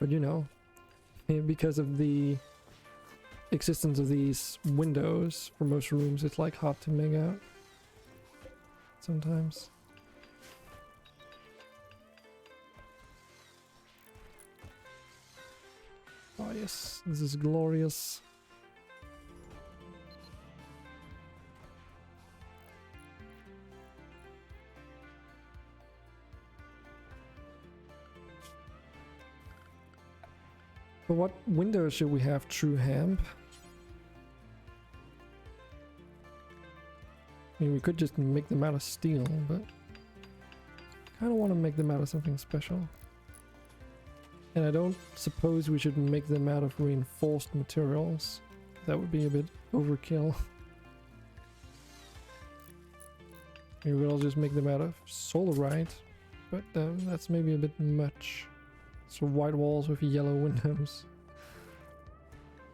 But you know, because of the existence of these windows for most rooms, it's like hard to make out sometimes. Oh yes, this is glorious. But what windows should we have, True Hamp? I mean, we could just make them out of steel, but I kind of want to make them out of something special. And I don't suppose we should make them out of reinforced materials. That would be a bit overkill. Maybe we'll just make them out of solarite, but that's maybe a bit much. So white walls with yellow windows.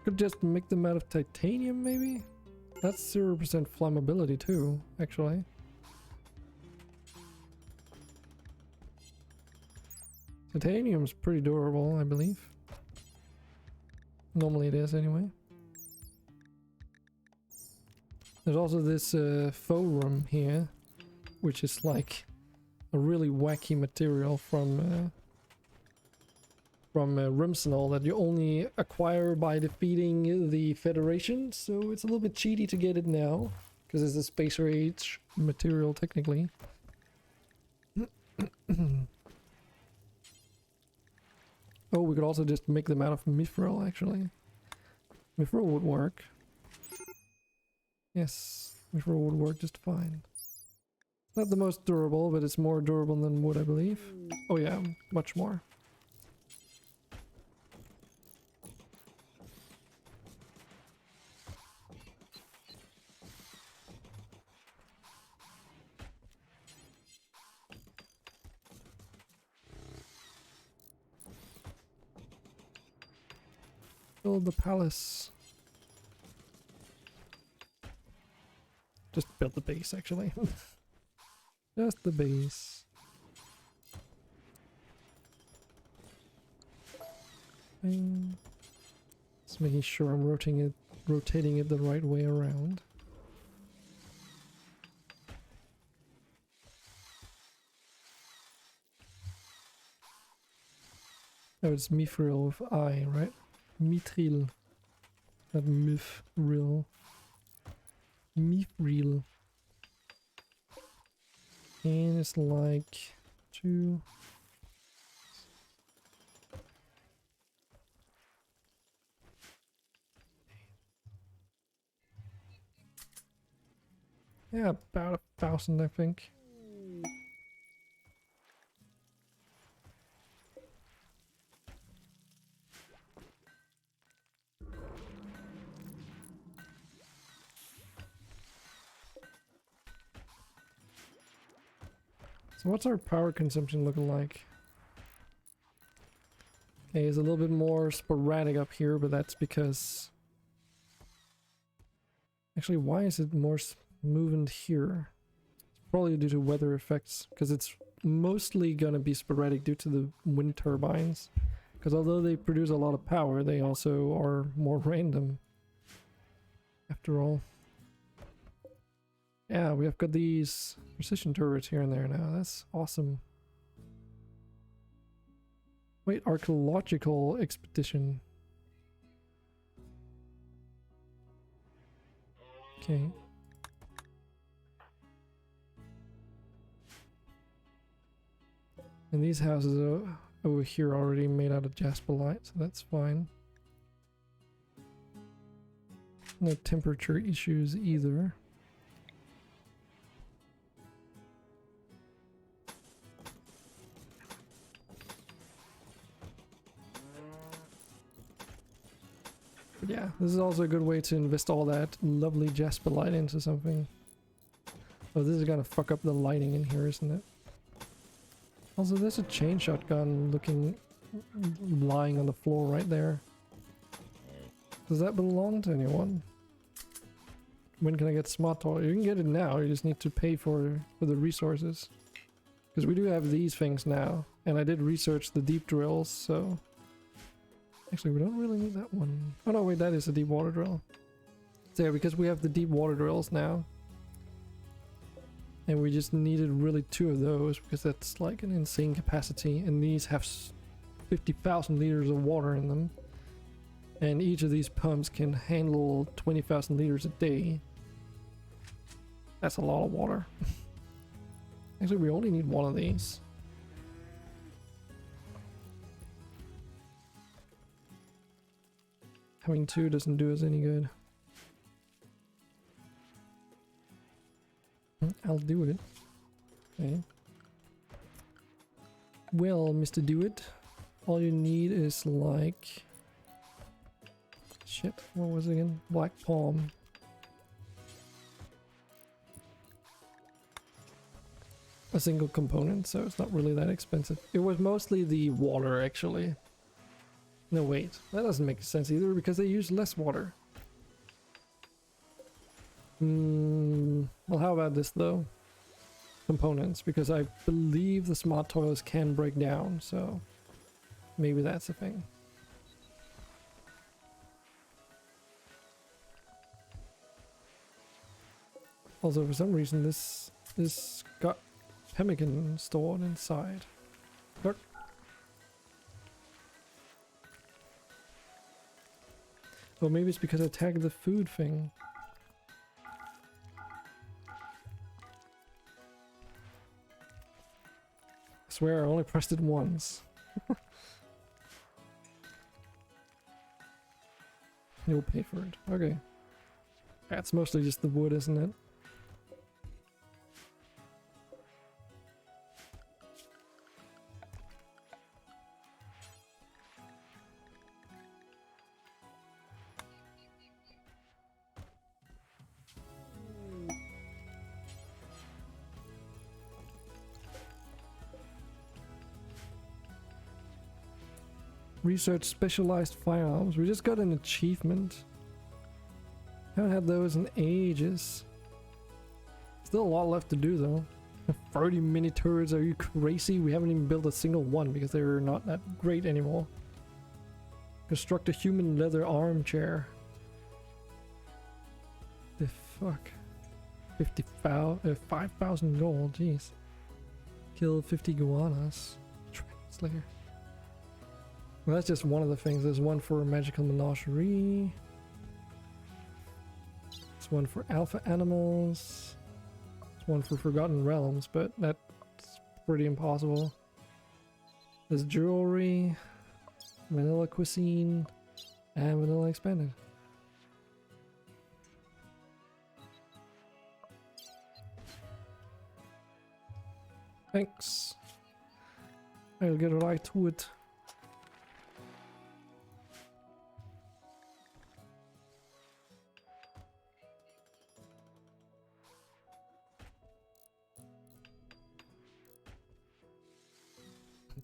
Could just make them out of titanium, maybe? That's 0% flammability too, actually. Titanium's pretty durable, I believe. Normally it is, anyway. There's also this forum here, which is like a really wacky material from Rimworld that you only acquire by defeating the Federation, so it's a little bit cheaty to get it now, because it's a Spacer Age material technically. Oh, we could also just make them out of mithril, actually. Mithril would work. Yes, mithril would work just fine. Not the most durable, but it's more durable than wood, I believe. Oh yeah, much more. Build the palace. Just build the base, actually. Just the base. Just making sure I'm rotating it the right way around. Oh, it's mithril with I, right? Mithril. Not mithril. Mithril. And it's like 2. Yeah, about 1,000, I think. So what's our power consumption looking like? Okay, it's a little bit more sporadic up here, but that's because... Actually, why is it more moving here? It's probably due to weather effects, because it's mostly gonna be sporadic due to the wind turbines. Because although they produce a lot of power, they also are more random. After all. Yeah, we have got these precision turrets here and there now. That's awesome. Wait, archaeological expedition. Okay. And these houses are over here already made out of jasperite, so that's fine. No temperature issues either. But yeah, this is also a good way to invest all that lovely jasperite into something. Oh, this is gonna fuck up the lighting in here, isn't it? Also, there's a chain shotgun lying on the floor right there. Does that belong to anyone? When can I get smart toy? You can get it now, you just need to pay for the resources. Because we do have these things now, and I did research the deep drills, so Actually, we don't really need that one. Oh no, wait, that is a deep water drill. So yeah, because we have the deep water drills now. And we just needed really 2 of those because that's like an insane capacity. And these have 50,000 liters of water in them. And each of these pumps can handle 20,000 liters a day. That's a lot of water. Actually, we only need 1 of these. Having 2 doesn't do us any good. I'll do it. Okay. Well, Mr. Do It, all you need is like... Shit, what was it again? Black palm. A single component, so it's not really that expensive. It was mostly the water, actually. No, wait. That doesn't make sense either, because they use less water. Well, how about this, though? Components, because I believe the smart toilets can break down, so... Maybe that's a thing. Also, for some reason, this got pemmican stored inside. Look. Or maybe it's because I tagged the food thing. I swear I only pressed it once. You'll pay for it. Okay. That's mostly just the wood, isn't it? Research specialized firearms. We just got an achievement. Haven't had those in ages. Still a lot left to do though. 30 mini turrets, are you crazy? We haven't even built a single one because they're not that great anymore. Construct a human leather armchair. The fuck? 5,000 gold, jeez. Kill 50 goannas. Slayer. Well, that's just one of the things. There's one for magical menagerie. There's one for alpha animals. There's one for forgotten realms, but that's pretty impossible. There's jewelry, vanilla cuisine, and vanilla expanded. Thanks. I'll get right to it.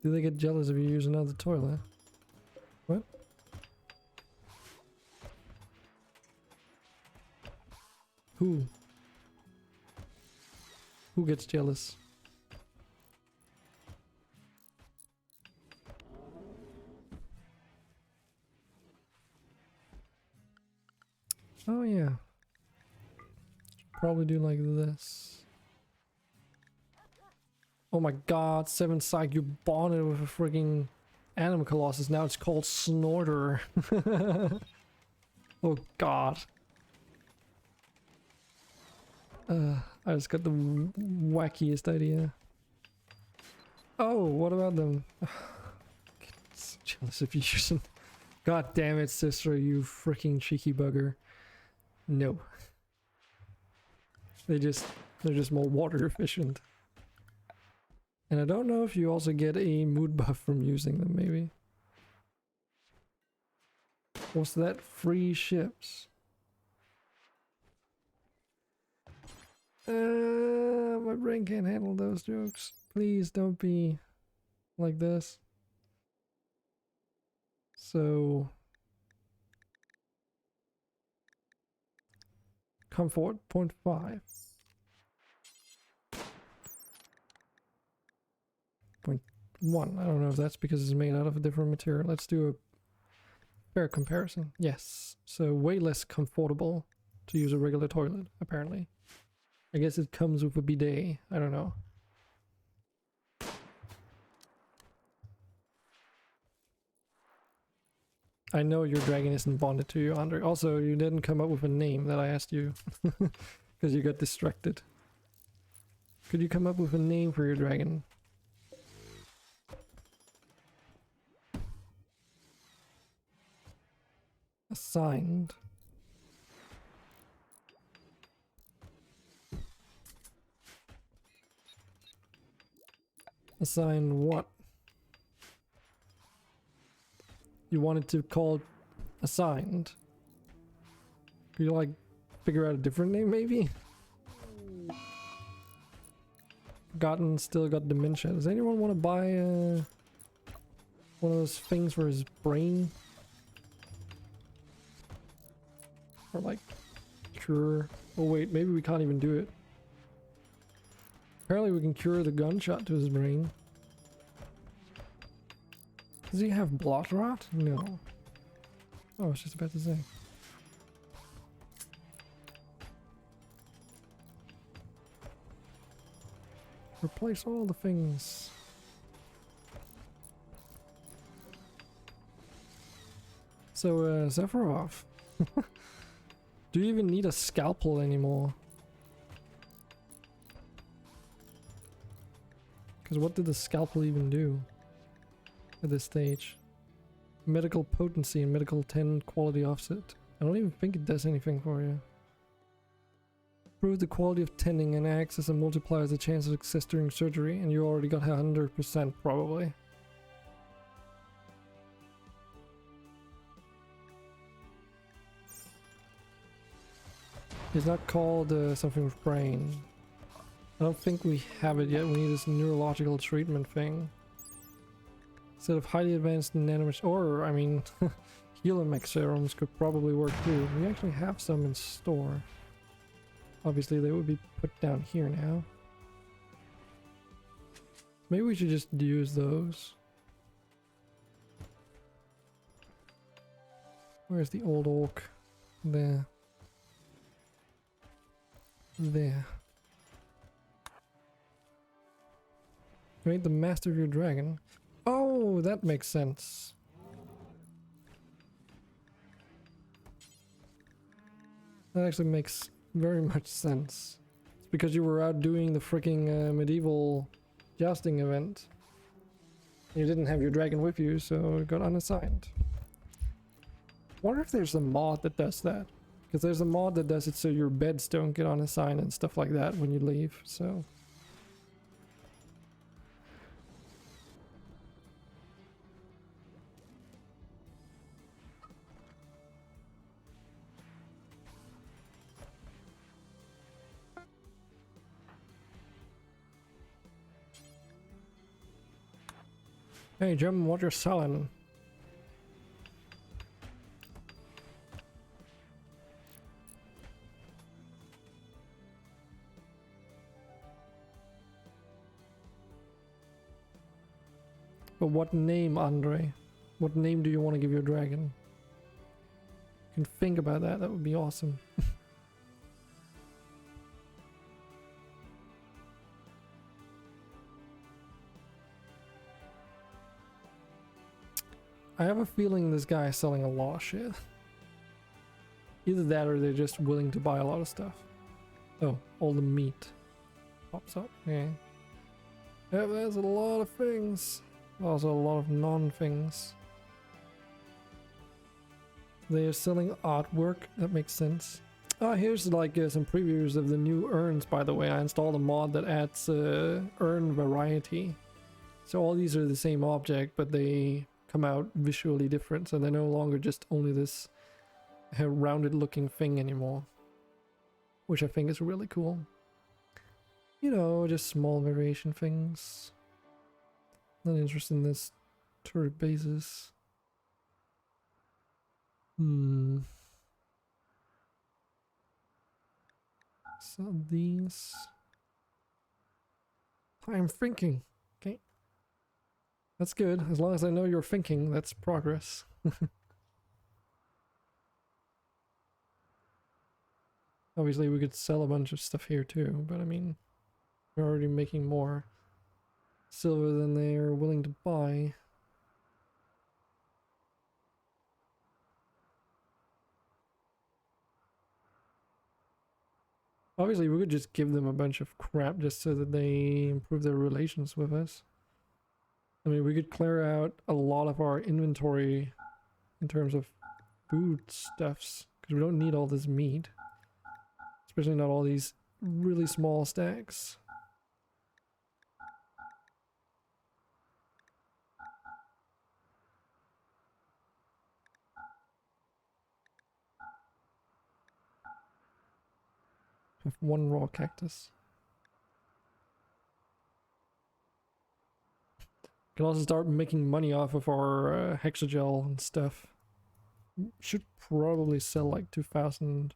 Do they get jealous if you use another toilet? What? Who? Who gets jealous? Oh yeah. Probably do like this. Oh my god, 7 Psych, you bonded with a frigging animal colossus. Now it's called Snorter. Oh god. I just got the wackiest idea. Oh, what about them? So jealous of you using... God damn it, sister, you freaking cheeky bugger. No. They're just more water efficient. And I don't know if you also get a mood buff from using them, maybe. What's that? Free ships. My brain can't handle those jokes. Please don't be like this. So... Comfort, 0.5. 0.1. I don't know if that's because it's made out of a different material. Let's do Fair comparison, yes. So way less comfortable to use a regular toilet, apparently. I guess it comes with a bidet, I don't know. I know your dragon isn't bonded to you, Andre. Also, you didn't come up with a name that I asked you. Because you got distracted. Could you come up with a name for your dragon? Assigned. Assigned what? You wanted to call it assigned? Could you like figure out a different name maybe? Forgotten, still got dementia. Does anyone want to buy one of those things for his brain? Or like cure. Oh wait, maybe we can't even do it. Apparently we can cure the gunshot to his brain. Does he have blood rot? No. Oh, I was just about to say. Replace all the things. So, Sephiroth. Do you even need a scalpel anymore? Because what did the scalpel even do at this stage? Medical potency and medical 10 quality offset. I don't even think it does anything for you. Improve the quality of tending and acts as a multiplier the chance of success during surgery, and you already got 100% probably. It's not called something with brain. I don't think we have it yet. We need this neurological treatment thing. Instead of highly advanced nanomach, or I mean, Healomex serums could probably work too. We actually have some in store. Obviously they would be put down here now. Maybe we should just use those. Where's the old orc? There. There. You ain't the master of your dragon. Oh, that makes sense. That actually makes very much sense. It's because you were out doing the freaking medieval jousting event. You didn't have your dragon with you, so it got unassigned. Wonder if there's a mod that does that. Because there's a mod that does it so your beds don't get unassigned and stuff like that when you leave, so... Hey Jim, what you're selling? But what name, Andre? What name do you want to give your dragon? You can think about that, that would be awesome. I have a feeling this guy is selling a lot of shit. Either that or they're just willing to buy a lot of stuff. Oh, all the meat pops up. Yeah. Yeah, there's a lot of things. Also a lot of non-things. They are selling artwork. That makes sense. Here's like some previews of the new urns, by the way. I installed a mod that adds urn variety. So all these are the same object, but they come out visually different, so they're no longer just only this rounded looking thing anymore, which I think is really cool. You know, just small variation things. Not interested in this turret basis. So these, I'm thinking. Okay, that's good. As long as I know you're thinking, that's progress. Obviously we could sell a bunch of stuff here too, but I mean, we're already making more silver than they are willing to buy. Obviously we could just give them a bunch of crap just so that they improve their relations with us. I mean, we could clear out a lot of our inventory in terms of foodstuffs, because we don't need all this meat. Especially not all these really small stacks. I have one raw cactus. Can also start making money off of our hexagel and stuff. Should probably sell like 2,000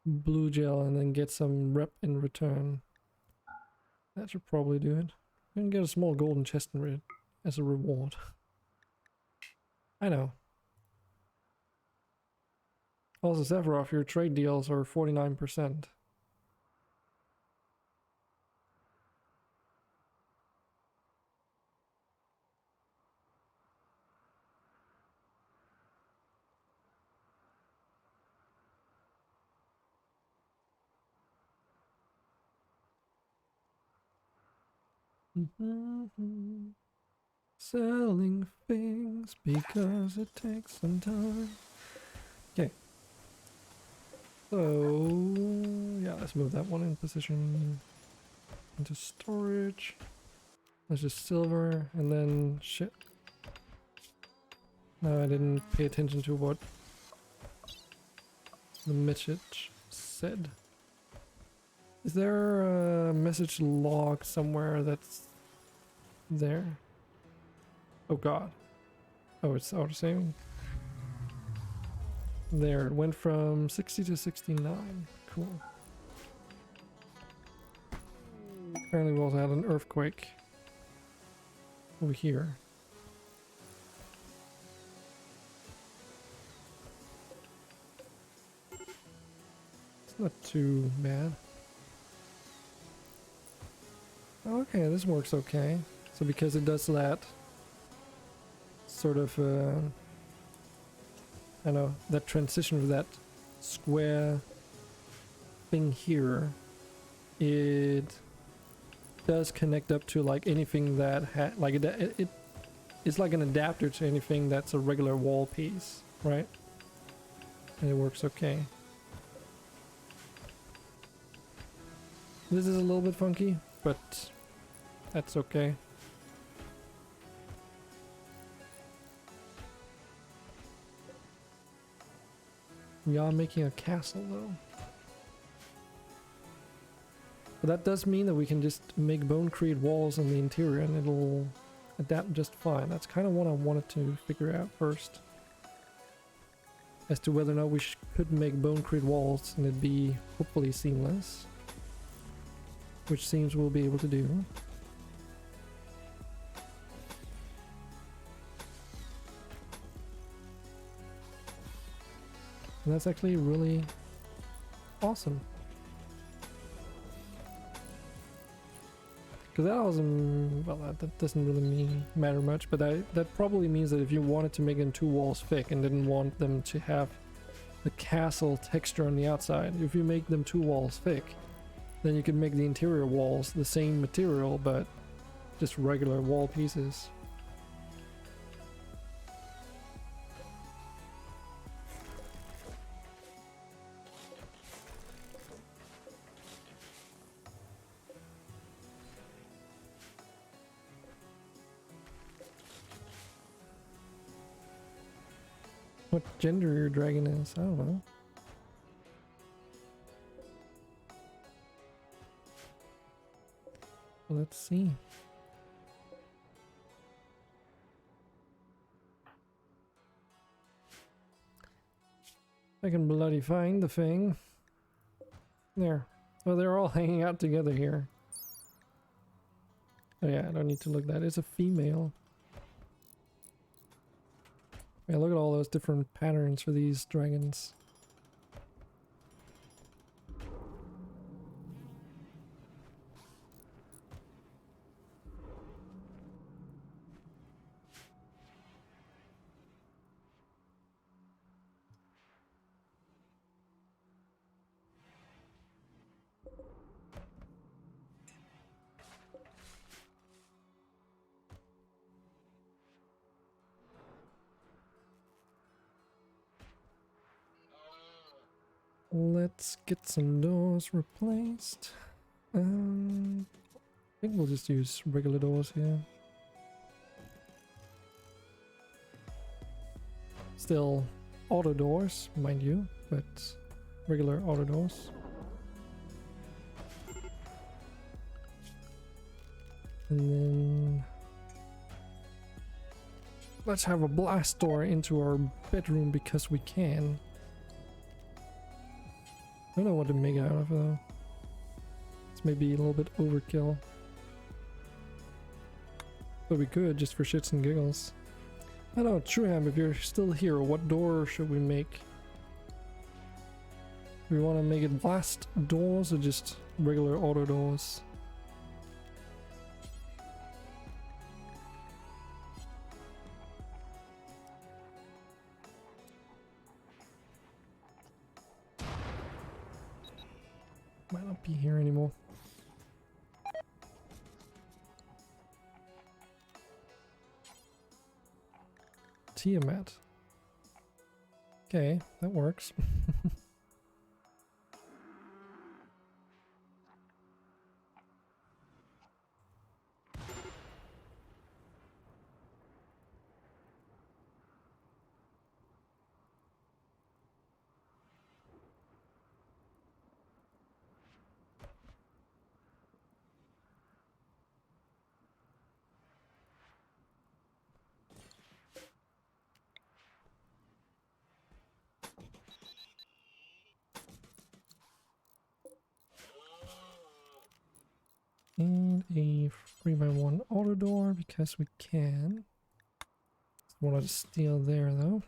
blue gel and then get some rep in return. That should probably do it. We can get a small golden chest in it as a reward. I know. Also, Sephiroth, your trade deals are 49%. Selling things because it takes some time. Okay. So, yeah, let's move that one in position into storage. That's just silver, and then shit. No, I didn't pay attention to what the message said. Is there a message log somewhere that's there? Oh god. Oh, it's auto-saving. There, it went from 60 to 69. Cool. Apparently we also had an earthquake over here. It's not too bad. Okay, this works okay. So because it does that sort of, I know, that transition of that square thing here, it does connect up to like anything that like it's like an adapter to anything that's a regular wall piece, right? And it works okay. This is a little bit funky, but that's okay. We are making a castle though. But that does mean that we can just make bonecrete walls in the interior and it'll adapt just fine. That's kind of what I wanted to figure out first. As to whether or not we could make bonecrete walls and it'd be hopefully seamless. Which seems we'll be able to do. And that's actually really awesome. Because that wasn't, well, that doesn't really matter much, but that probably means that if you wanted to make them two walls thick and didn't want them to have the castle texture on the outside, if you make them two walls thick, then you can make the interior walls the same material, but just regular wall pieces. What gender your dragon is, I don't know. Well, let's see. I can bloody find the thing. There. Oh, they're all hanging out together here. Oh yeah, I don't need to look that. It's a female. Yeah, look at all those different patterns for these dragons. Let's get some doors replaced. I think we'll just use regular doors here. Still auto doors, mind you, but regular auto doors. And then let's have a blast door into our bedroom because we can. I don't know what to make out of though. It's maybe a little bit overkill. But we could just for shits and giggles. I don't know, Trueham, if you're still here, what door should we make? Do we want to make it blast doors or just regular auto doors? Might not be here anymore. Tiamat. Okay, that works. And a 3x1 auto door because we can. Want to steal there though.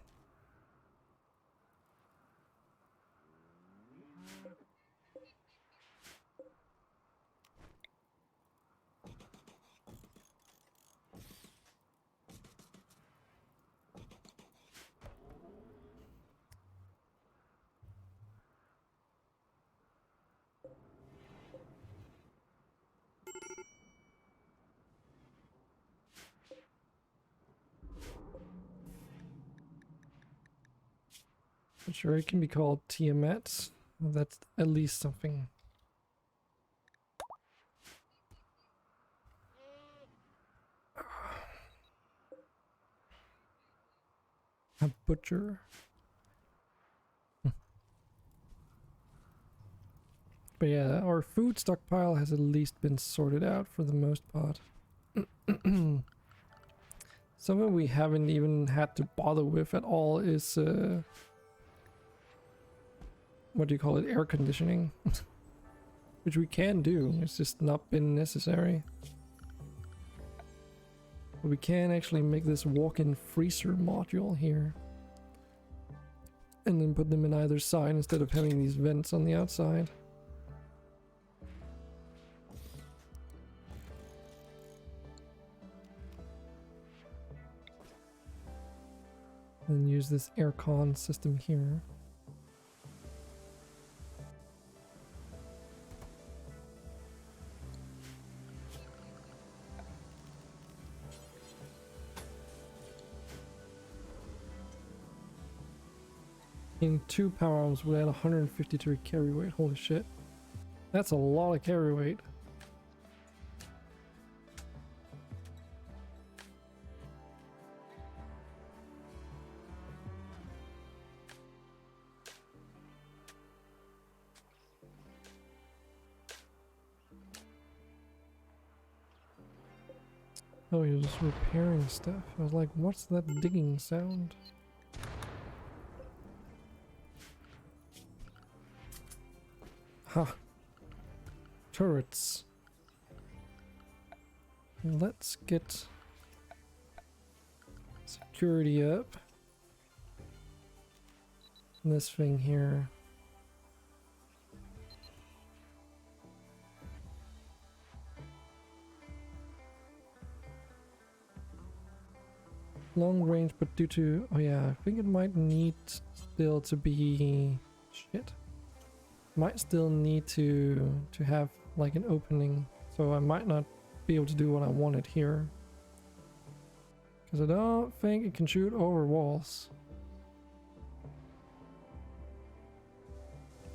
But sure, it can be called Tiamat. That's at least something. A butcher. But yeah, our food stockpile has at least been sorted out for the most part. Something we haven't even had to bother with at all is what do you call it? Air conditioning. Which we can do, it's just not been necessary. But we can actually make this walk-in freezer module here. And then put them in either side instead of having these vents on the outside. And use this aircon system here. In 2 power arms would add 153 carry weight. Holy shit. That's a lot of carry weight. Oh, you're just repairing stuff. I was like, what's that digging sound? Ha! Turrets. Let's get security up. And this thing here. Long range, but due to... oh yeah, I think it might need still to be... shit. Might still need to have like an opening, so I might not be able to do what I wanted here. Because I don't think it can shoot over walls.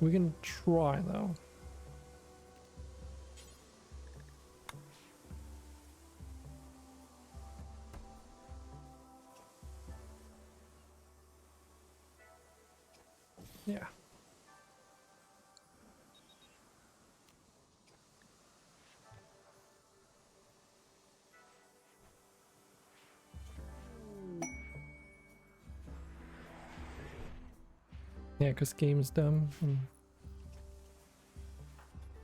We can try though. Yeah. Yeah, because game's dumb.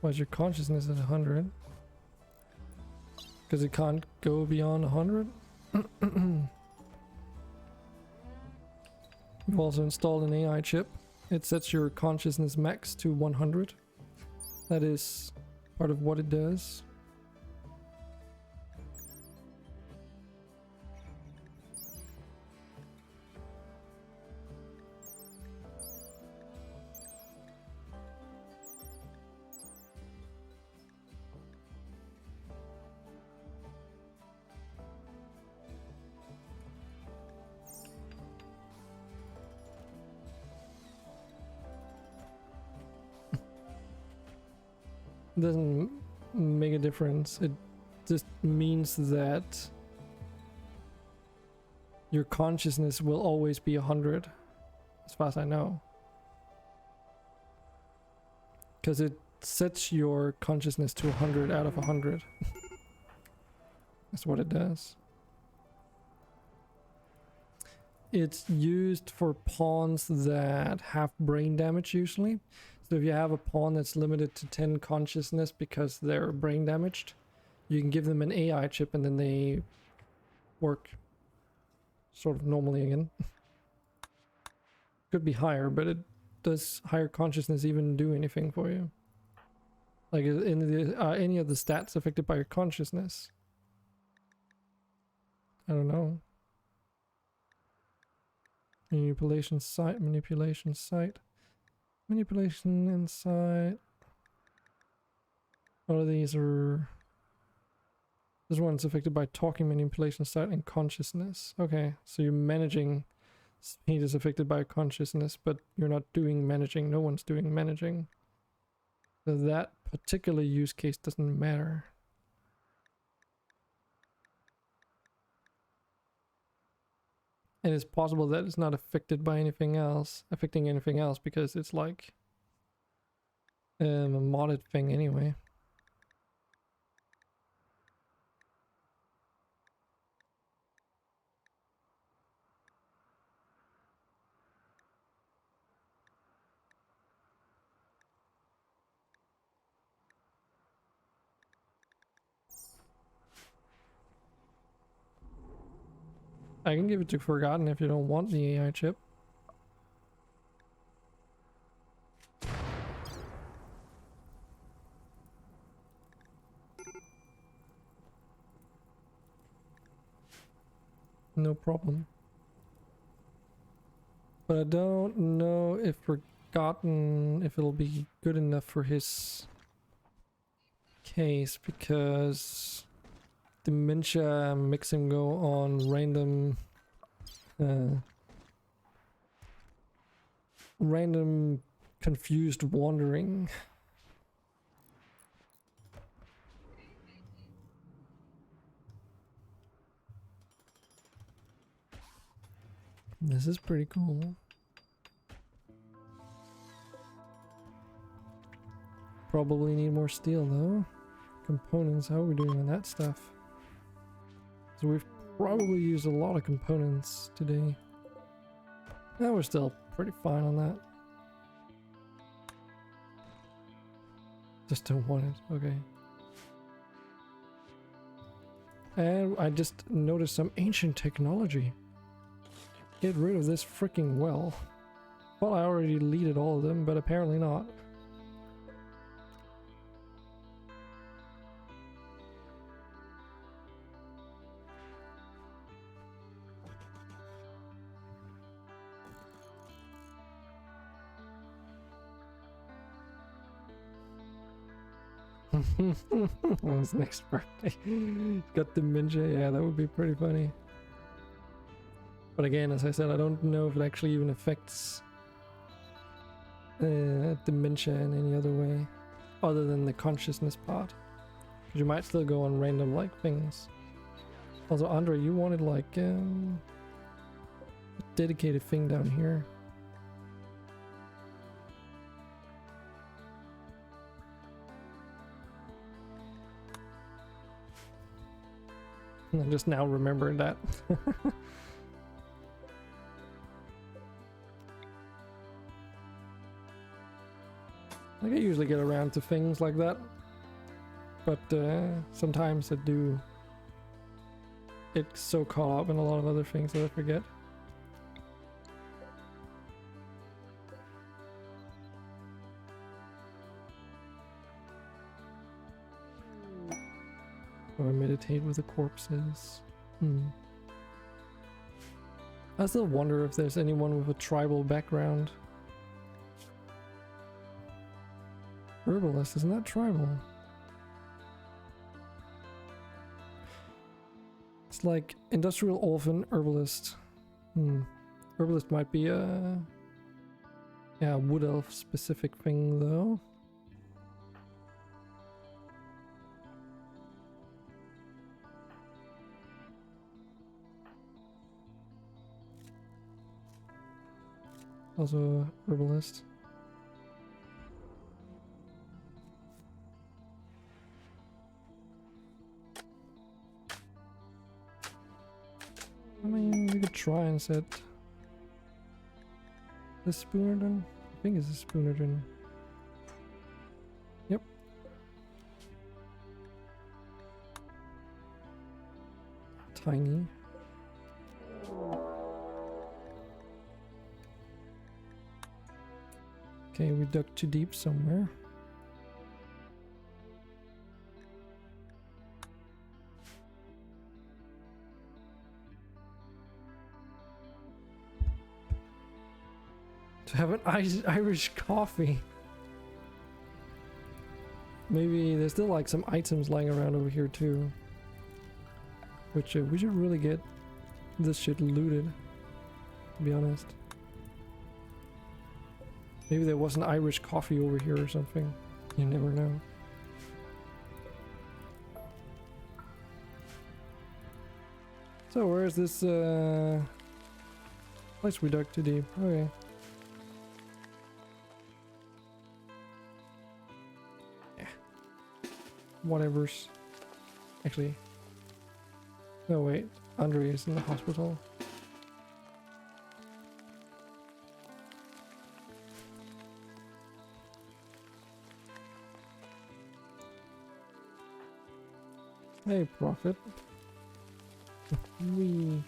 Why is your consciousness at 100? Because it can't go beyond 100? You've also installed an AI chip. It sets your consciousness max to 100. That is part of what it does. Doesn't make a difference. It just means that your consciousness will always be 100, as far as I know, because it sets your consciousness to 100 out of 100. That's what it does. It's used for pawns that have brain damage usually. So if you have a pawn that's limited to 10 consciousness because they're brain damaged, you can give them an AI chip and then they work sort of normally again. Could be higher, but it does higher consciousness even do anything for you? Like in the any of the stats affected by your consciousness? I don't know. Manipulation site, manipulation site. Manipulation insight. All of these are... This one's affected by talking, manipulation, sight, and consciousness. Okay, so you're managing. Speed is affected by consciousness, but you're not doing managing. No one's doing managing. So that particular use case doesn't matter. And it's possible that it's not affected by anything else, because it's like a modded thing anyway. I can give it to Forgotten if you don't want the AI chip. No problem. But I don't know if Forgotten, if it'll be good enough for his case, because dementia makes him go on random confused wandering. This is pretty cool. Probably need more steel though. Components, how are we doing on that stuff? So we've probably used a lot of components today. Yeah, we're still pretty fine on that. Just don't want it, okay. And I just noticed some ancient technology. Get rid of this freaking well. Well, I already deleted all of them, but apparently not. On his next birthday. He's got dementia, yeah, that would be pretty funny. But again, as I said, I don't know if it actually even affects dementia in any other way, other than the consciousness part. Because you might still go on random like things. Also, Andre, you wanted like a dedicated thing down here. I'm just now remembering that. Like I usually get around to things like that, but sometimes I do. It's so caught up in a lot of other things that I forget. Or meditate with the corpses. I still wonder if there's anyone with a tribal background. Herbalist, isn't that tribal? It's like industrial orphan herbalist. Herbalist might be a wood elf specific thing though. Also herbalist. I mean, we could try and set the Spoonerton. I think it's a Spoonerton. Yep. Tiny. Okay, we dug too deep somewhere. To have an Irish coffee. Maybe there's still like some items lying around over here too. Which we should really get this shit looted, to be honest. Maybe there was an Irish coffee over here or something. You never know. So where's this place we dug too deep? Okay. Whatever's actually. No wait, Andre is in the hospital. Hey, Prophet. We.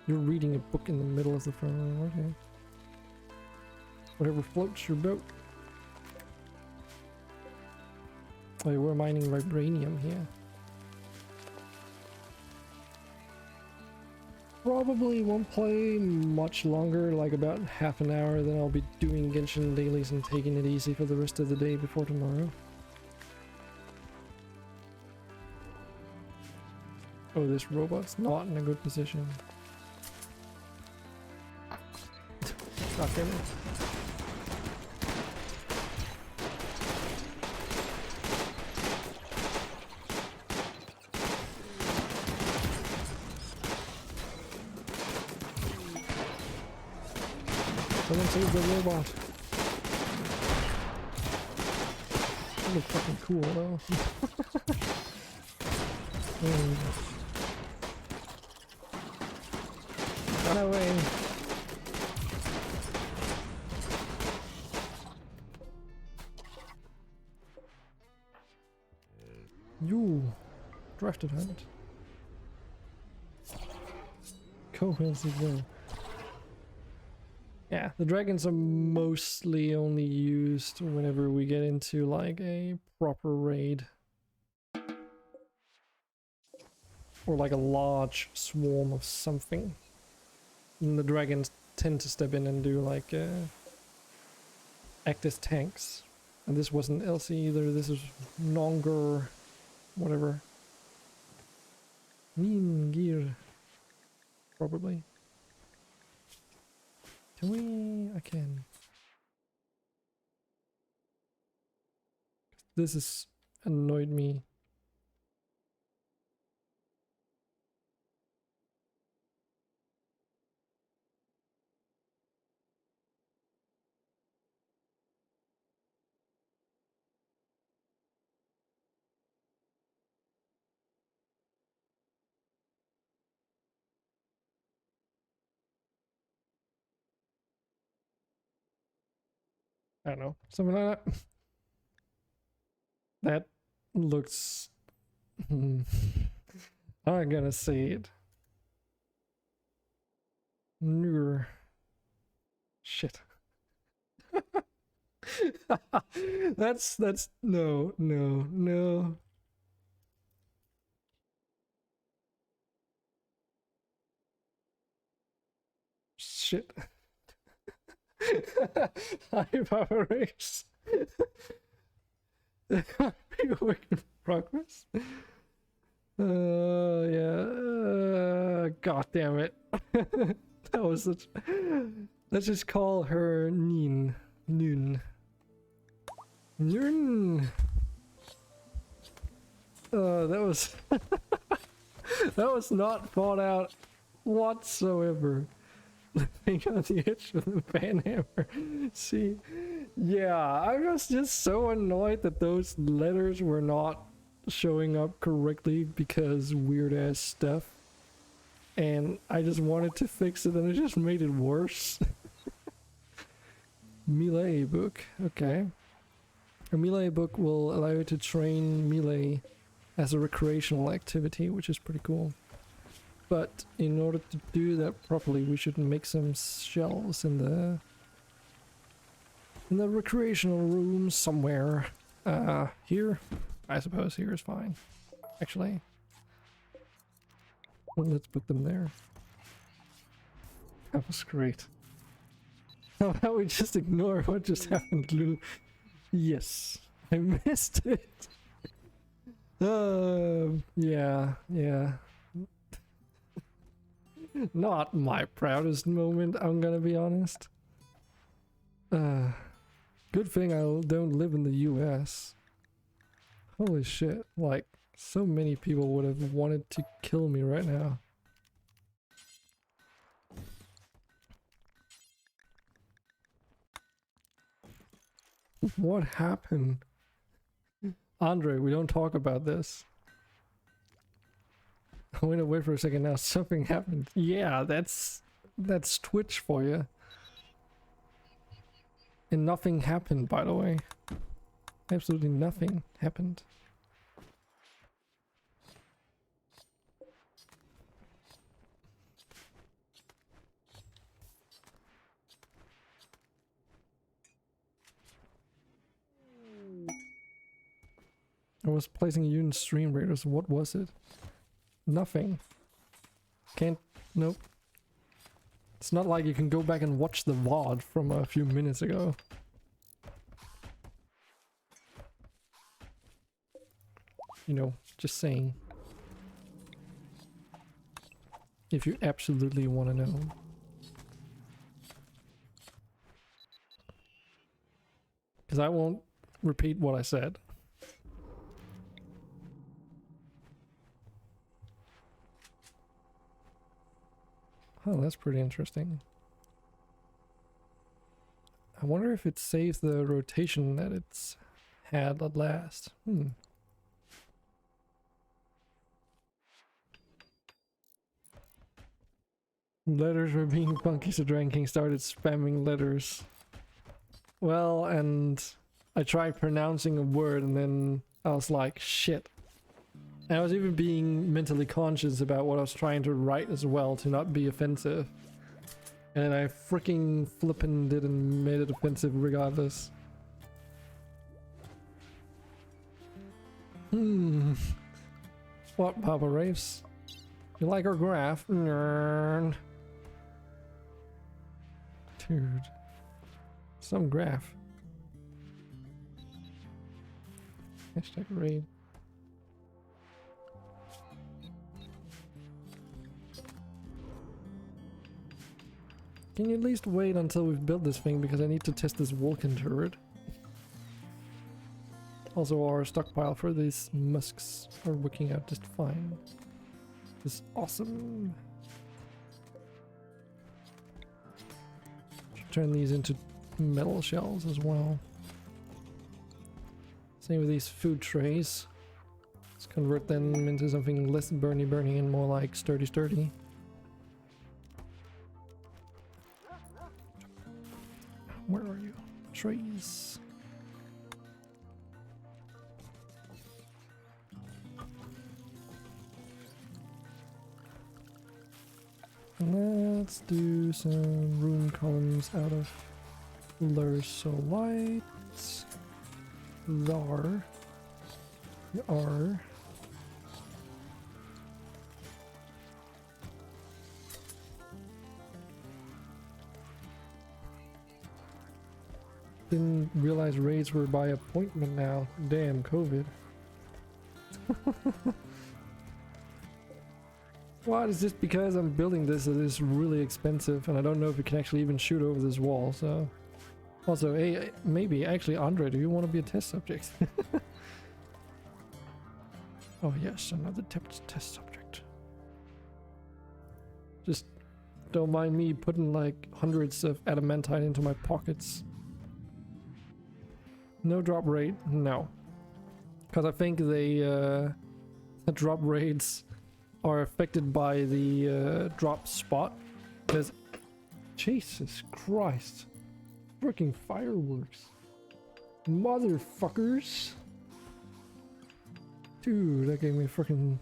You're reading a book in the middle of the front room, okay. Whatever floats your boat. Oh, we're mining vibranium here. Probably won't play much longer, like about half an hour, then I'll be doing Genshin dailies and taking it easy for the rest of the day before tomorrow. Oh, this robot's not in a good position. God damn it. Someone save the robot. That looks fucking cool though. Run away. You drafted hunt. Cohesive. Yeah, the dragons are mostly only used whenever we get into like a proper raid. Or like a large swarm of something. And the dragons tend to step in and do like act as tanks. And this wasn't Elsie either, this is Nonger, whatever. Mean gear. Probably. Can we... I can... This has annoyed me. I don't know. Something like that. That looks... I'm gonna say it. Nur. Shit. that's no, no, no. Shit. High power race. Work in progress. Yeah. God damn it. That was such. Let's just call her Neen. Noon. Noon. That was. That was not thought out whatsoever. Living on the edge of the banhammer. See, yeah, I was just so annoyed that those letters were not showing up correctly because weird ass stuff, and I just wanted to fix it, and it just made it worse. Melee book, okay. A melee book will allow you to train melee as a recreational activity, which is pretty cool. But in order to do that properly, we should make some shelves in the recreational room somewhere. Here? I suppose here is fine. Actually. Well, let's put them there. That was great. How about we just ignore what just happened, Lulu? Yes, I missed it. Yeah. Not my proudest moment, I'm gonna be honest. Good thing I don't live in the US. Holy shit, like, so many people would have wanted to kill me right now. What happened? Andre, we don't talk about this. I went away for a second now. Something happened. Yeah, that's Twitch for you. And nothing happened, by the way. Absolutely nothing happened. I was placing you in stream raiders. What was it? Nothing. Can't. Nope. It's not like you can go back and watch the VOD from a few minutes ago. You know, just saying. If you absolutely want to know. Because I won't repeat what I said. Oh, that's pretty interesting. I wonder if it saves the rotation that it's had at last. Letters were being funky, so Dragon King started spamming letters. Well, and I tried pronouncing a word and then I was like, shit. And I was even being mentally conscious about what I was trying to write as well to not be offensive. And then I freaking flippin' did and made it offensive regardless. What, Papa Raves? You like our graph? Nerd. Dude. Some graph. Hashtag raid. Can you at least wait until we've built this thing, because I need to test this Vulcan turret. Also, our stockpile for these musks are working out just fine. This is awesome. Should turn these into metal shells as well. Same with these food trays. Let's convert them into something less burny and more like sturdy. Where are you? Trays. Let's do some room columns out of Lursolite. Thar. R. Didn't realize raids were by appointment now. Damn, COVID. What, is this because I'm building this? It is really expensive and I don't know if we can actually even shoot over this wall, so... Also, hey, maybe, actually, Andre, do you want to be a test subject? Oh yes, another test subject. Just don't mind me putting like hundreds of adamantite into my pockets. No drop rate? No. Because I think the drop rates are affected by the drop spot. Because, Jesus Christ. Freaking fireworks. Motherfuckers. Dude, that gave me freaking...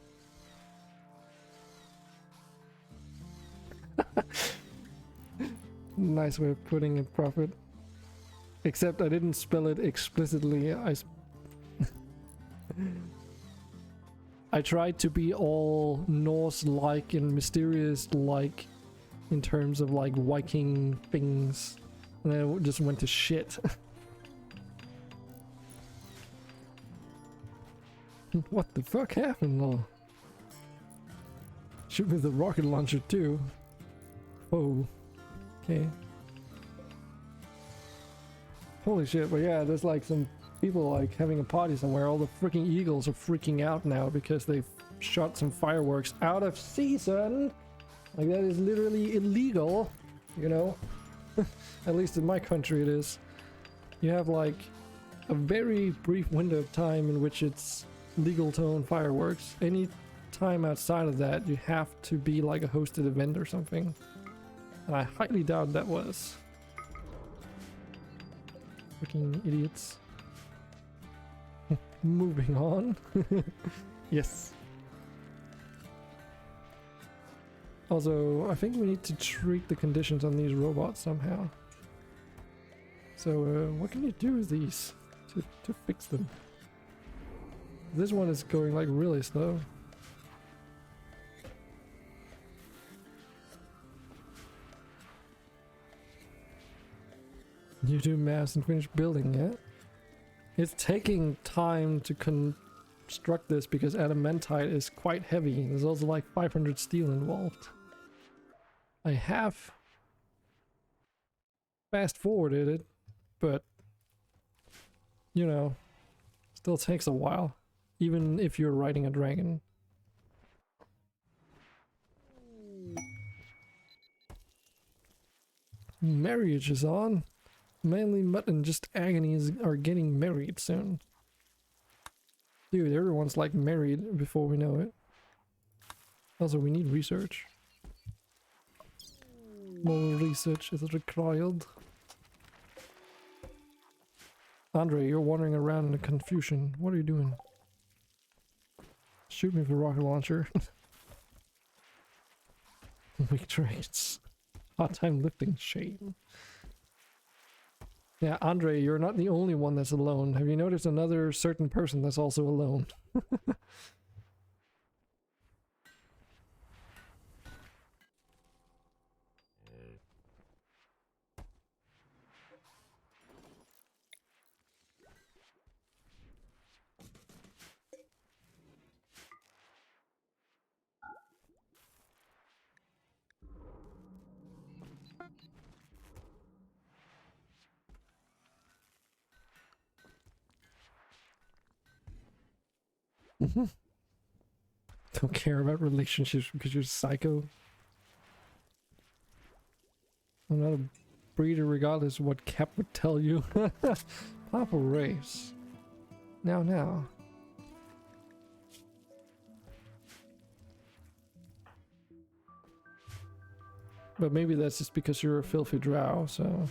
Nice way of putting it, Prophet. Except I didn't spell it explicitly. I tried to be all Norse-like and mysterious-like in terms of like Viking things. And then it just went to shit. What the fuck happened though? Shoot with the rocket launcher too. Oh. Okay. Holy shit, but yeah, there's like some people like having a party somewhere. All the freaking eagles are freaking out now because they've shot some fireworks out of season. Like that is literally illegal, you know? At least in my country it is. You have like a very brief window of time in which it's legal to own fireworks. Any time outside of that you have to be like a hosted event or something. And I highly doubt that was. Freaking idiots. Moving on. Yes. Also, I think we need to treat the conditions on these robots somehow. So, what can you do with these to fix them? This one is going like really slow. You do maths and finish building it. It's taking time to construct this because adamantite is quite heavy. There's also like 500 steel involved. I have fast forwarded it, but you know, still takes a while, even if you're riding a dragon. Marriage is on. Manly Mutt and Just Agonies are getting married soon. Dude, everyone's like married before we know it. Also, we need research. More research is required. Andre, you're wandering around in confusion. What are you doing? Shoot me with a rocket launcher. Weak traits. Hard time lifting. Shame. Yeah, Andre, you're not the only one that's alone. Have you noticed another certain person that's also alone? Don't care about relationships because you're psycho. I'm not a breeder regardless of what Cap would tell you. Papa race. Now. But maybe that's just because you're a filthy drow, so...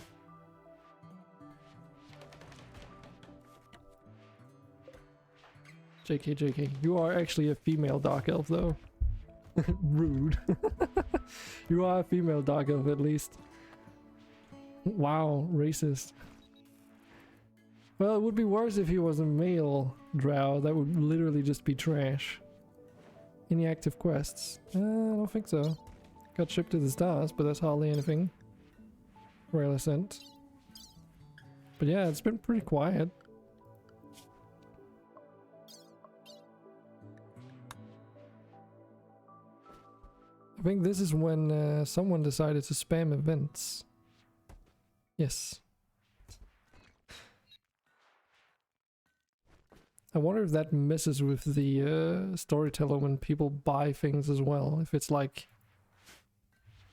JK. You are actually a female dark elf, though. Rude. You are a female dark elf, at least. Wow, racist. Well, it would be worse if he was a male drow. That would literally just be trash. Any active quests? I don't think so. Got shipped to the stars, but that's hardly anything. Rarely sent. But yeah, it's been pretty quiet. I think this is when someone decided to spam events. Yes. I wonder if that messes with the storyteller when people buy things as well. If it's like...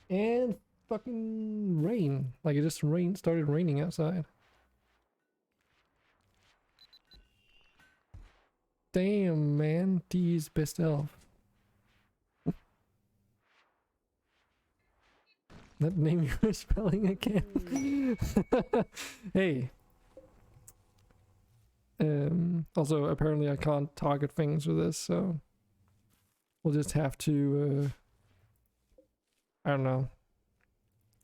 And fucking rain. Like it just started raining outside. Damn, man. D's best elf. That name you were spelling again. Hey. Also, apparently I can't target things with this, so... We'll just have to, I don't know.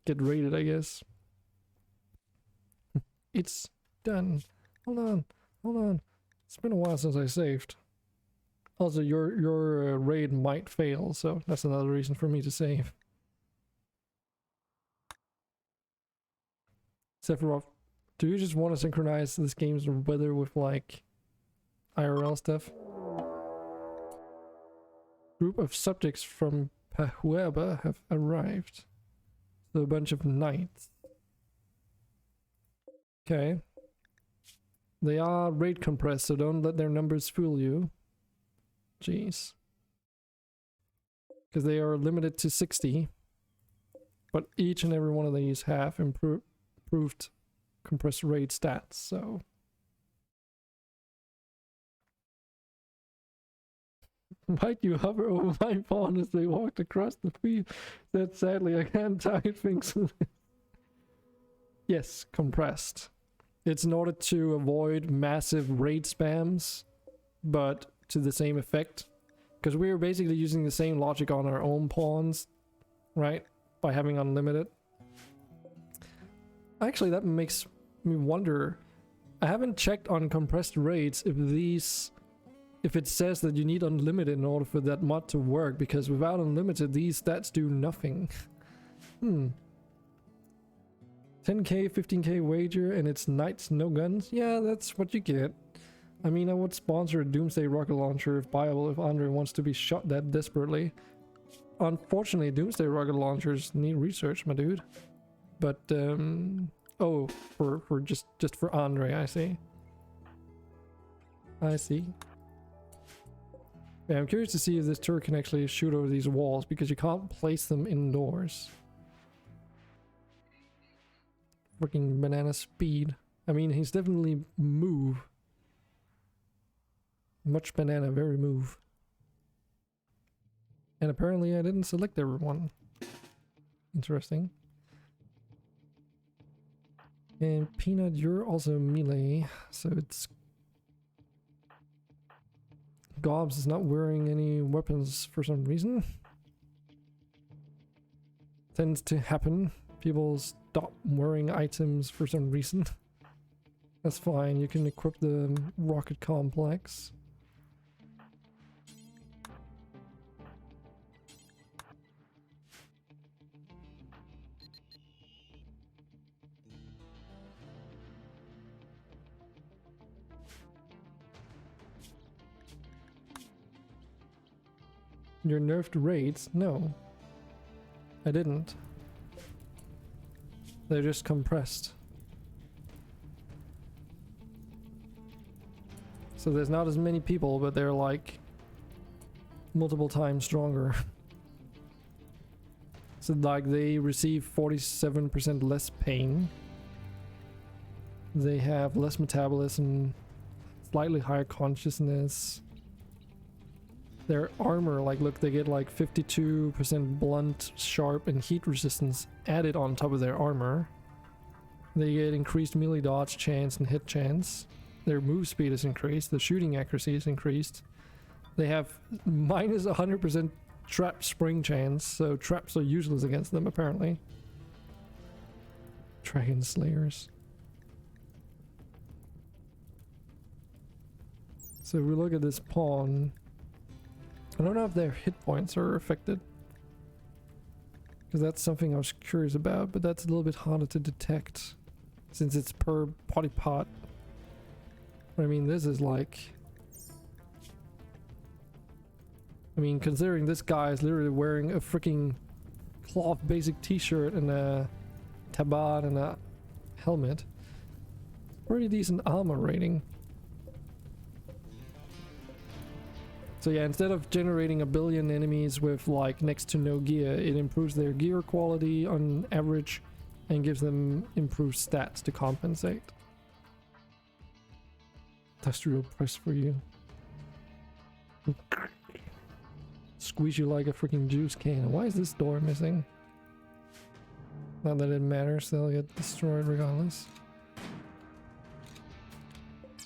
Get raided, I guess. It's done. Hold on. It's been a while since I saved. Also, your raid might fail, so that's another reason for me to save. Sephiroth, do you just want to synchronize this game's weather with, like, IRL stuff? Group of subjects from Pahueba have arrived. So a bunch of knights. Okay. They are raid compressed, so don't let their numbers fool you. Jeez. Because they are limited to 60. But each and every one of these have improved compressed raid stats, so... Might you hover over my pawn as they walked across the field? That sadly I can't target things with it. Yes, compressed. It's in order to avoid massive raid spams, but to the same effect. Because we're basically using the same logic on our own pawns, right? By having unlimited. Actually, that makes me wonder. I haven't checked on compressed raids if it says that you need unlimited in order for that mod to work, because without unlimited, these stats do nothing. 10k, 15k wager, and it's knights, no guns? Yeah, that's what you get. I mean, I would sponsor a Doomsday rocket launcher if viable, if Andre wants to be shot that desperately. Unfortunately, Doomsday rocket launchers need research, my dude. But, oh, for just for Andre, I see. Yeah, I'm curious to see if this turret can actually shoot over these walls, because you can't place them indoors. Freaking banana speed. I mean, he's definitely move. Much banana, very move. And apparently I didn't select everyone. Interesting. And Peanut, you're also melee, so it's... Gobs is not wearing any weapons for some reason. Tends to happen. People stop wearing items for some reason. That's fine, you can equip the rocket complex. Your nerfed raids? No. I didn't. They're just compressed. So there's not as many people, but they're like multiple times stronger. So like they receive 47% less pain. They have less metabolism, slightly higher consciousness. Their armor, like look, they get like 52% blunt, sharp, and heat resistance added on top of their armor. They get increased melee dodge chance and hit chance. Their move speed is increased, the shooting accuracy is increased. They have minus 100% trap spring chance, so traps are useless against them apparently. Dragon Slayers. So if we look at this pawn, I don't know if their hit points are affected, because that's something I was curious about, but that's a little bit harder to detect since it's per body part. I mean, this is like, I mean, considering this guy is literally wearing a freaking cloth basic t-shirt and a tabard and a helmet, pretty decent armor rating. So yeah, instead of generating a billion enemies with like next to no gear, it improves their gear quality on average and gives them improved stats to compensate. Industrial press for you. Squeeze you like a freaking juice can. Why is this door missing? Not that it matters, they'll get destroyed regardless.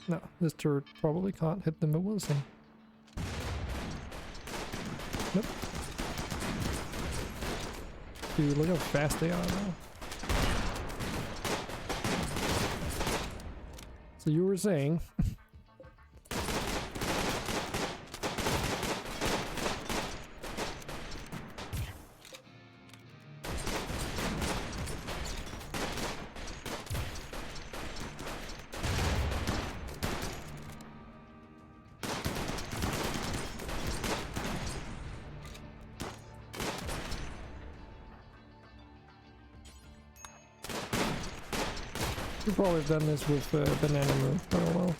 No, this turret probably can't hit them, but we'll see. Nope. Dude, look how fast they are now. So you were saying... We probably have done this with banana move, but oh well.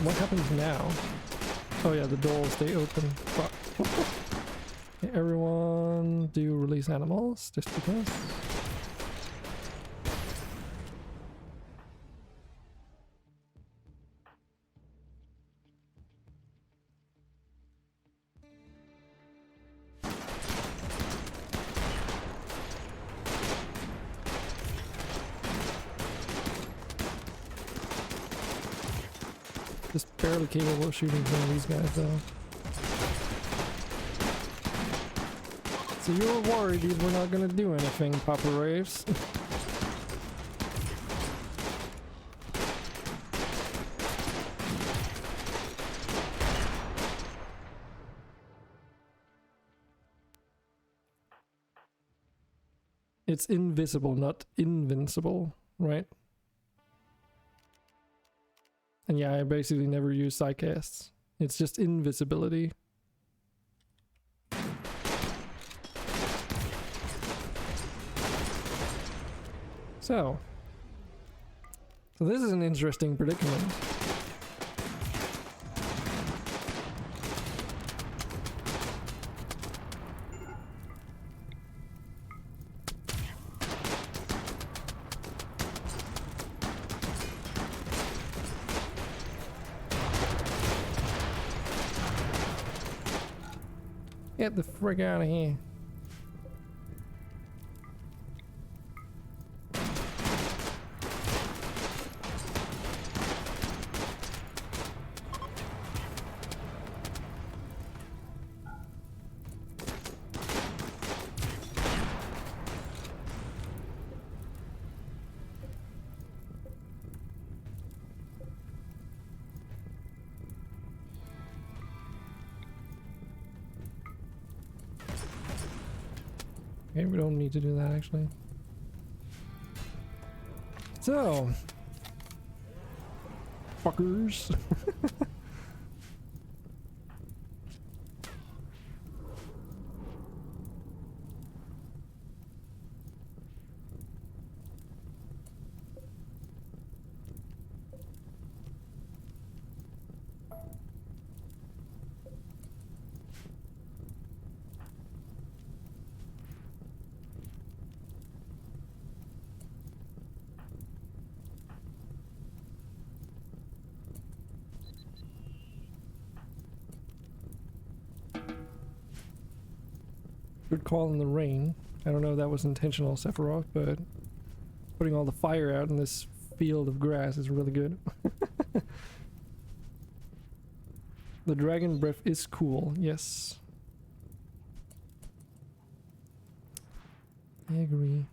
What happens now? Oh yeah, the door will stay open. Fuck. Okay, everyone do release animals, just because. Just barely capable of shooting some of these guys though. So you were worried these were not gonna do anything, Papa Raves. It's invisible, not invincible, right? And yeah, I basically never use sidecasts. It's just invisibility. So this is an interesting predicament. Get the frick out of here. Okay, we don't need to do that actually. So, fuckers. Good call in the rain. I don't know if that was intentional, Sephiroth, but putting all the fire out in this field of grass is really good. The dragon breath is cool, yes. I agree.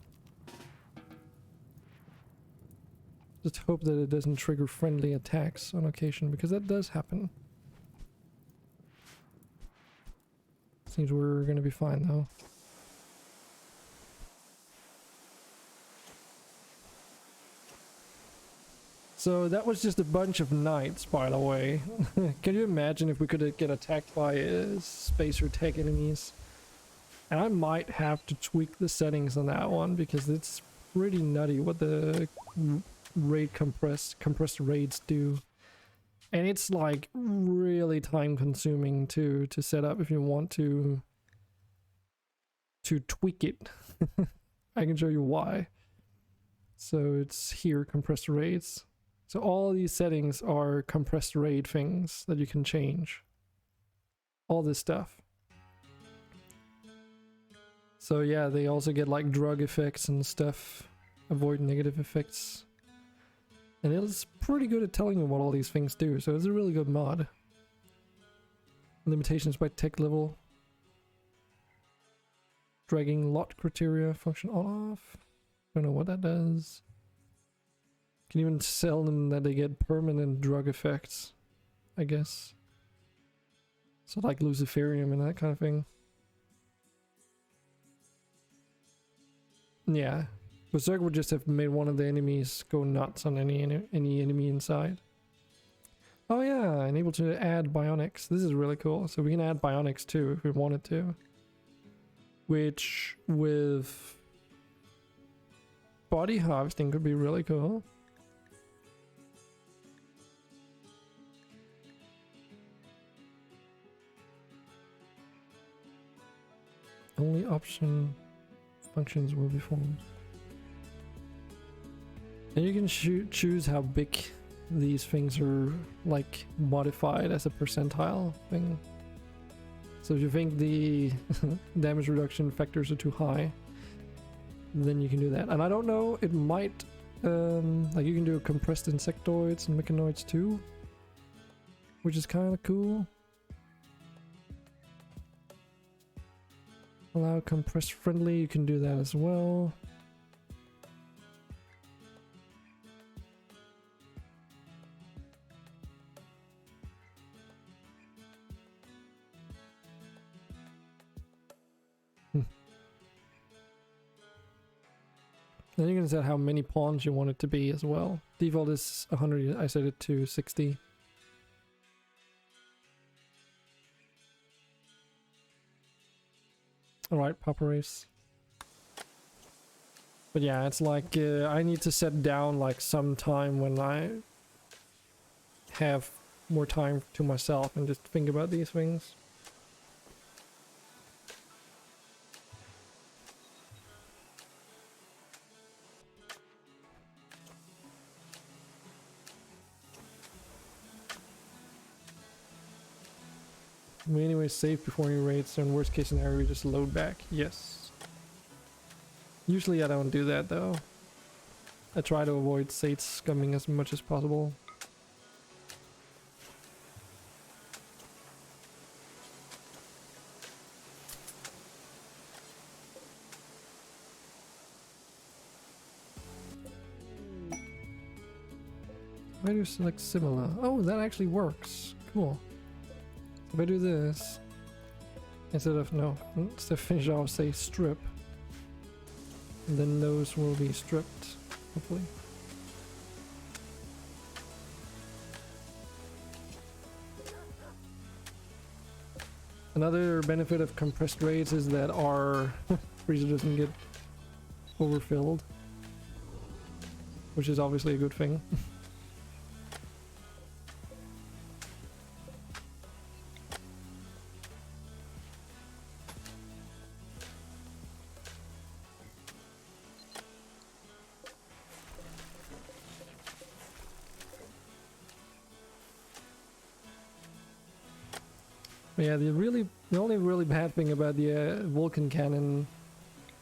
Just hope that it doesn't trigger friendly attacks on occasion, because that does happen. Seems we're gonna be fine though. So that was just a bunch of knights, by the way. Can you imagine if we could get attacked by spacer tech enemies? And I might have to tweak the settings on that one because it's pretty nutty what the raid compressed raids do. And it's like really time consuming to set up if you want to tweak it. I can show you why. So it's here, compressed raids. So all these settings are compressed raid things that you can change. All this stuff. So yeah, they also get like drug effects and stuff. Avoid negative effects. And it's pretty good at telling you what all these things do, so it's a really good mod. Limitations by tech level. Dragging lot criteria function on off. Don't know what that does. Can even sell them that they get permanent drug effects, I guess. So like Luciferium and that kind of thing. Yeah. Berserk would just have made one of the enemies go nuts on any enemy inside. Oh yeah, and able to add bionics. This is really cool. So we can add bionics too if we wanted to. Which with body harvesting could be really cool. Only option functions will be formed. And you can choose how big these things are like modified as a percentile thing. So if you think the damage reduction factors are too high, then you can do that. And I don't know, it might like you can do compressed insectoids and mechanoids too, which is kind of cool. Allow compressed friendly, you can do that as well. Then you can set how many pawns you want it to be as well. Default is 100, I set it to 60. Alright, Papa Race. But yeah, it's like I need to set down like some time when I have more time to myself and just think about these things. We anyway save before you raid, so in worst case scenario we just load back. Yes. Usually I don't do that though. I try to avoid save scumming as much as possible. Why do you select similar? Oh, that actually works. Cool. If I do this, instead of finish, I'll say strip. And then those will be stripped, hopefully. Another benefit of compressed raids is that our freezer doesn't get overfilled, which is obviously a good thing. Yeah, the really The only really bad thing about the Vulcan cannon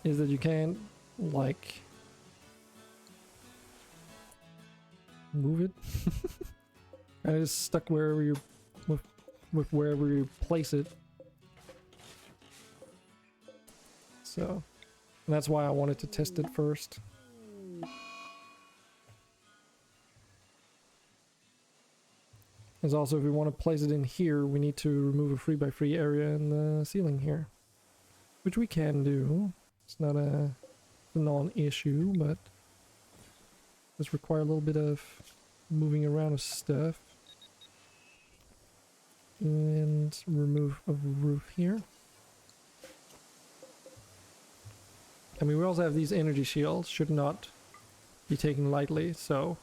is that you can't, like, move it. And it's stuck wherever you, with wherever you place it. So, and that's why I wanted to test it first. As also, if we want to place it in here, we need to remove a 3x3 area in the ceiling here. Which we can do. It's not a non-issue, but does require a little bit of moving around of stuff. And remove a roof here. I mean, we also have these energy shields, should not be taken lightly, so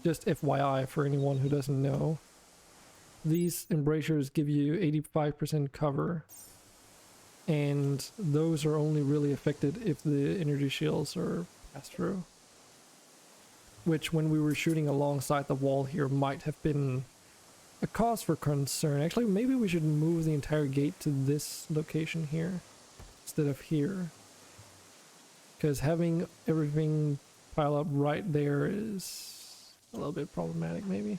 just FYI for anyone who doesn't know. These embrasures give you 85% cover, and those are only really affected if the energy shields are passed through. Which, when we were shooting alongside the wall here, might have been a cause for concern. Actually, maybe we should move the entire gate to this location here instead of here. Because having everything pile up right there is a little bit problematic, maybe.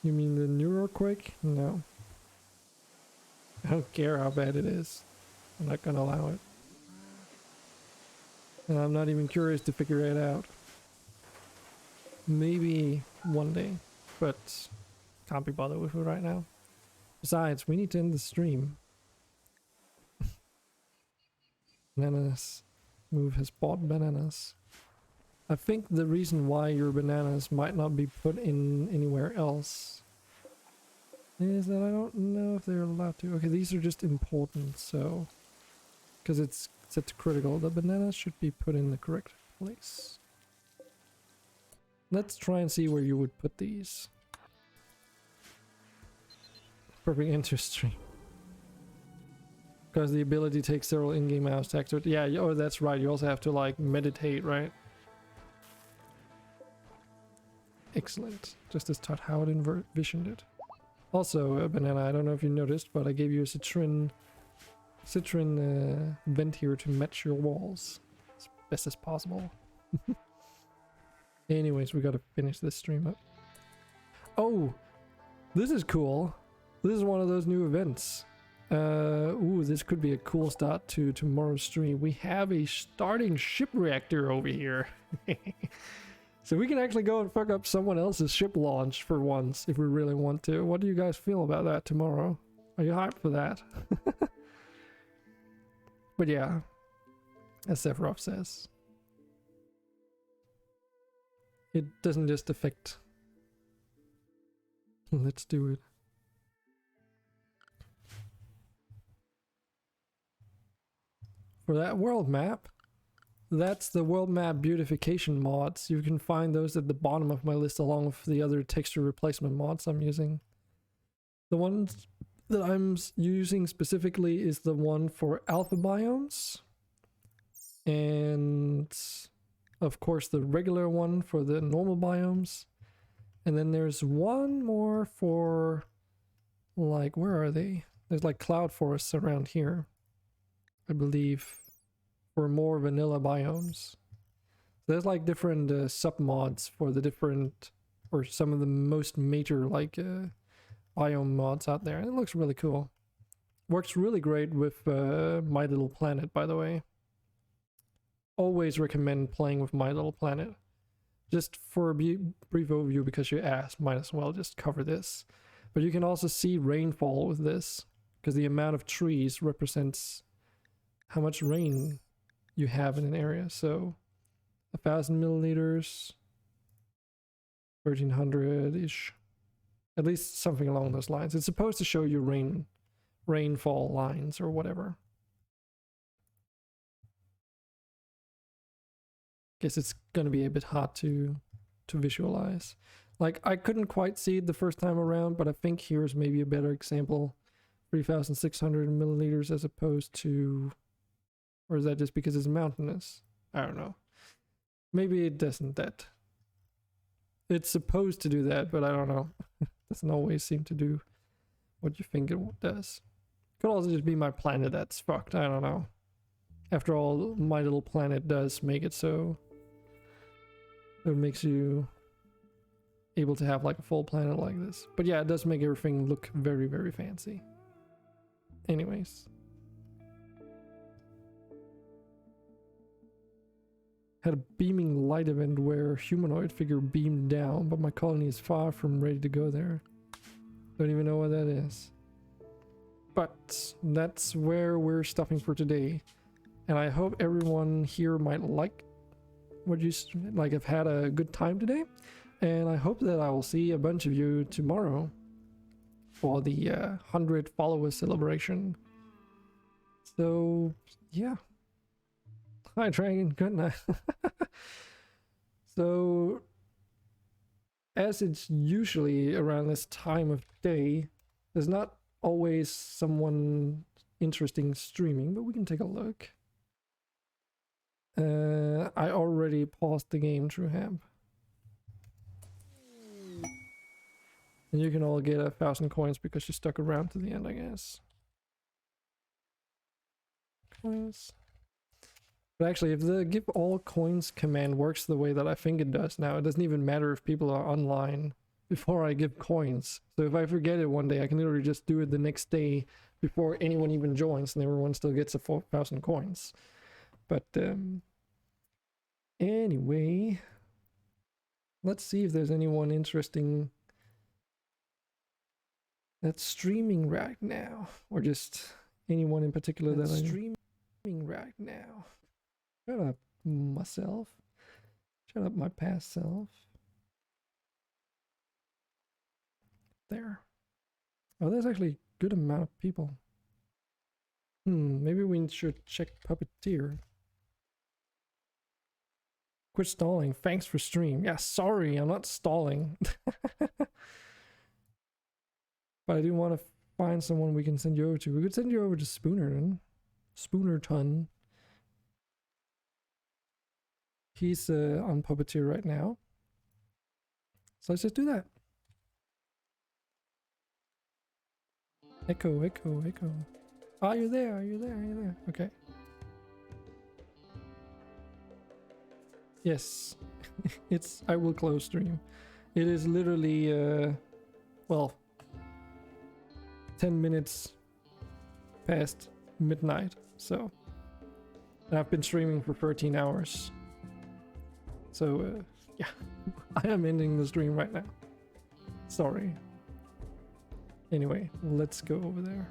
You mean the new earthquake? No. I don't care how bad it is. I'm not gonna allow it. And I'm not even curious to figure it out. Maybe one day, but can't be bothered with it right now. Besides, we need to end the stream. Bananas. Move has bought bananas. I think the reason why your bananas might not be put in anywhere else is that I don't know if they're allowed to. Okay, these are just important, so... because it's set to critical, the bananas should be put in the correct place. Let's try and see where you would put these. Perfect enter stream. Because the ability takes several in-game mouse to activate. Yeah, oh, that's right. You also have to, like, meditate, right? Excellent. Just as Todd Howard envisioned it. Also, Banana, I don't know if you noticed, but I gave you a citron vent here to match your walls as best as possible. Anyways, we gotta finish this stream up. Oh, this is cool. This is one of those new events. Ooh, this could be a cool start to tomorrow's stream. We have a starting ship reactor over here. So we can actually go and fuck up someone else's ship launch for once, if we really want to. What do you guys feel about that tomorrow? Are you hyped for that? But yeah, as Sephiroth says, it doesn't just affect... Let's do it. For that world map, that's the world map beautification mods. You can find those at the bottom of my list along with the other texture replacement mods I'm using. The ones that I'm using specifically is the one for alpha biomes, and of course the regular one for the normal biomes, and then there's one more for, like, where are they? There's like cloud forests around here, I believe, for more vanilla biomes. So there's like different sub mods for the different, or some of the most major, like biome mods out there, and it looks really cool. Works really great with My Little Planet, by the way. Always recommend playing with My Little Planet. Just for a brief overview, because you asked, might as well just cover this. But you can also see rainfall with this, because the amount of trees represents how much rain you have in an area. So 1,000 milliliters, 1,300-ish. At least something along those lines. It's supposed to show you rainfall lines or whatever. Guess it's gonna be a bit hard to visualize. Like, I couldn't quite see it the first time around, but I think here's maybe a better example. 3,600 milliliters as opposed to, or is that just because it's mountainous? I don't know. Maybe it doesn't that. It's supposed to do that, but I don't know. Doesn't always seem to do what you think it does. Could also just be my planet that's fucked. I don't know. After all, my little planet does make it so it makes you able to have like a full planet like this. But yeah, it does make everything look very, very fancy. Anyways. Had a beaming light event where a humanoid figure beamed down, but my colony is far from ready to go there. Don't even know what that is. But that's where we're stopping for today. And I hope everyone here might like what you like, have had a good time today. And I hope that I will see a bunch of you tomorrow for the 100 followers celebration. So yeah. Hi Dragon, good night. So as it's usually around this time of day, there's not always someone interesting streaming, but we can take a look. I already paused the game, TrueHamp. And you can all get 1,000 coins because you stuck around to the end, I guess. Coins. But actually, if the give all coins command works the way that I think it does now, it doesn't even matter if people are online before I give coins. So if I forget it one day, I can literally just do it the next day before anyone even joins, and everyone still gets 4,000 coins. But anyway, let's see if there's anyone interesting that's streaming right now, or just anyone in particular that's streaming right now. Shut up, myself. Shut up, my past self. There. Oh, there's actually a good amount of people. Maybe we should check Puppeteer. Quit stalling. Thanks for stream. Yeah, sorry, I'm not stalling. But I do want to find someone we can send you over to. We could send you over to Spoonerton. Spoonerton. He's on Puppeteer right now. So let's just do that. Echo, echo, echo. Are you there? Are you there? Are you there? Okay. Yes. I will close stream. It is literally, well, 10 minutes past midnight. So, and I've been streaming for 13 hours. So, yeah, I am ending the stream right now. Sorry. Anyway, let's go over there.